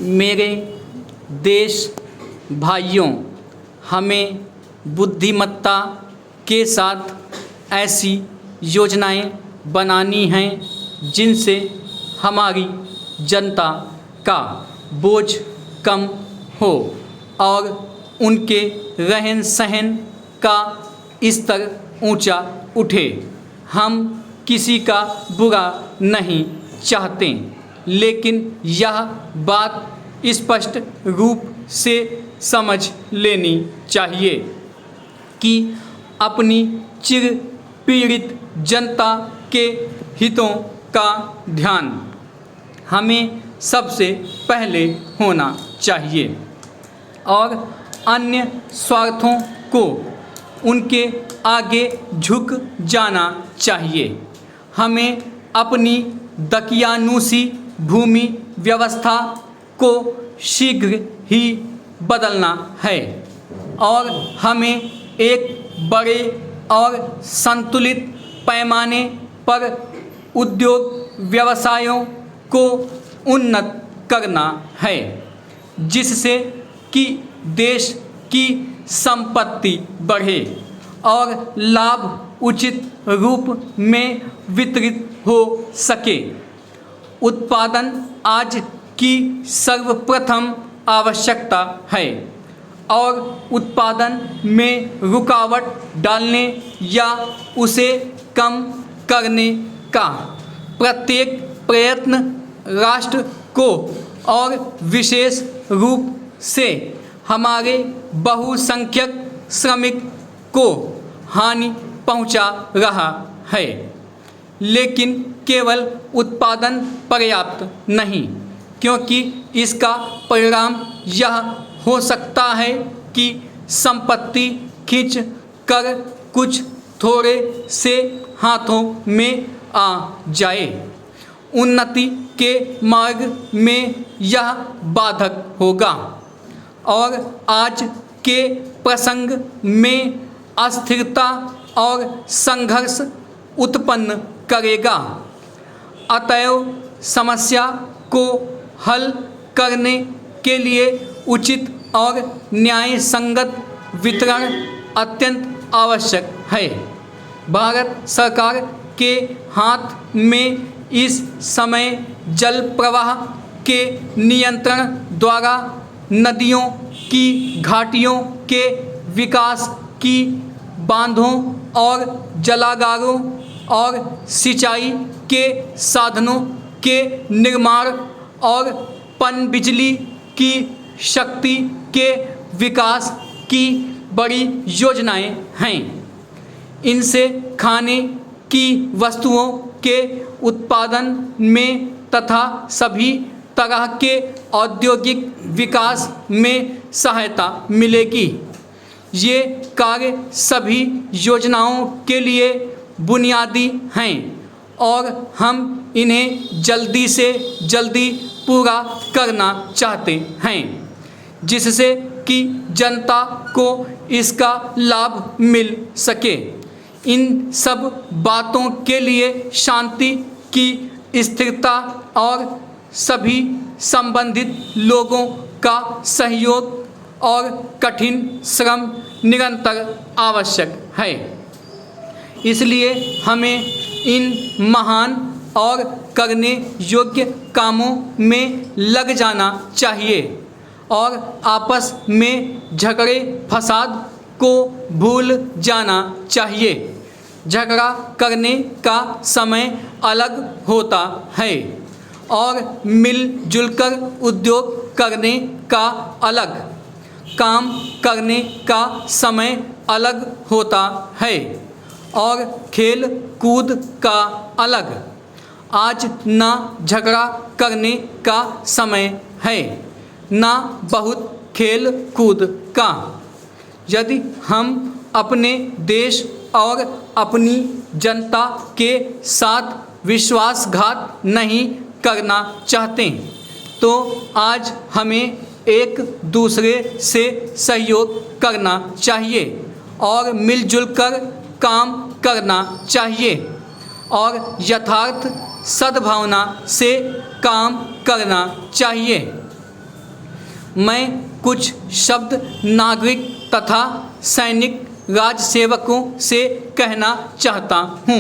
मेरे देश भाइयों, हमें बुद्धिमत्ता के साथ ऐसी योजनाएं बनानी हैं जिनसे हमारी जनता का बोझ कम हो और उनके रहन सहन का स्तर ऊंचा उठे। हम किसी का बुरा नहीं चाहते, लेकिन यह बात स्पष्ट रूप से समझ लेनी चाहिए कि अपनी चिर पीड़ित जनता के हितों का ध्यान हमें सबसे पहले होना चाहिए और अन्य स्वार्थों को उनके आगे झुक जाना चाहिए। हमें अपनी दकियानूसी भूमि व्यवस्था को शीघ्र ही बदलना है और हमें एक बड़े और संतुलित पैमाने पर उद्योग व्यवसायों को उन्नत करना है, जिससे कि देश की संपत्ति बढ़े और लाभ उचित रूप में वितरित हो सके। उत्पादन आज की सर्वप्रथम आवश्यकता है और उत्पादन में रुकावट डालने या उसे कम करने का प्रत्येक प्रयत्न राष्ट्र को और विशेष रूप से हमारे बहुसंख्यक श्रमिक को हानि पहुंचा रहा है। लेकिन केवल उत्पादन पर्याप्त नहीं, क्योंकि इसका परिणाम यह हो सकता है कि संपत्ति खींच कर कुछ थोड़े से हाथों में आ जाए। उन्नति के मार्ग में यह बाधक होगा और आज के प्रसंग में अस्थिरता और संघर्ष उत्पन्न करेगा। अतएव समस्या को हल करने के लिए उचित और न्याय संगत वितरण अत्यंत आवश्यक है। भारत सरकार के हाथ में इस समय जल प्रवाह के नियंत्रण द्वारा नदियों की घाटियों के विकास की, बांधों और जलागारों और सिंचाई के साधनों के निर्माण और पनबिजली की शक्ति के विकास की बड़ी योजनाएं हैं। इनसे खाने की वस्तुओं के उत्पादन में तथा सभी तरह के औद्योगिक विकास में सहायता मिलेगी। ये कार्य सभी योजनाओं के लिए बुनियादी हैं और हम इन्हें जल्दी से जल्दी पूरा करना चाहते हैं, जिससे कि जनता को इसका लाभ मिल सके। इन सब बातों के लिए शांति की स्थिरता और सभी संबंधित लोगों का सहयोग और कठिन श्रम निरंतर आवश्यक है। इसलिए हमें इन महान और करने योग्य कामों में लग जाना चाहिए और आपस में झगड़े फसाद को भूल जाना चाहिए। झगड़ा करने का समय अलग होता है और मिलजुल कर उद्योग करने का अलग, काम करने का समय अलग होता है और खेल कूद का अलग। आज ना झगड़ा करने का समय है, ना बहुत खेल कूद का। यदि हम अपने देश और अपनी जनता के साथ विश्वासघात नहीं करना चाहते तो आज हमें एक दूसरे से सहयोग करना चाहिए और मिलजुल कर काम करना चाहिए और यथार्थ सद्भावना से काम करना चाहिए। मैं कुछ शब्द नागरिक तथा सैनिक राजसेवकों से कहना चाहता हूँ।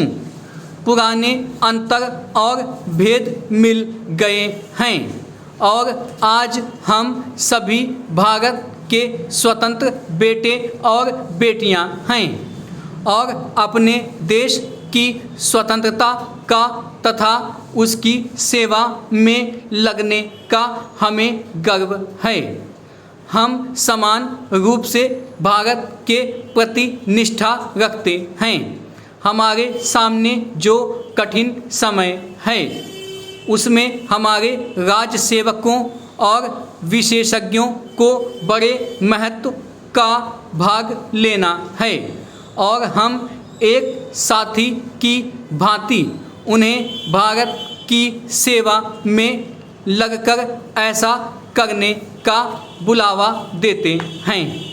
पुराने अंतर और भेद मिल गए हैं और आज हम सभी भारत के स्वतंत्र बेटे और बेटियां हैं और अपने देश की स्वतंत्रता का तथा उसकी सेवा में लगने का हमें गर्व है। हम समान रूप से भारत के प्रति निष्ठा रखते हैं। हमारे सामने जो कठिन समय है उसमें हमारे राजसेवकों और विशेषज्ञों को बड़े महत्व का भाग लेना है और हम एक साथी की भांति उन्हें भारत की सेवा में लगकर ऐसा करने का बुलावा देते हैं।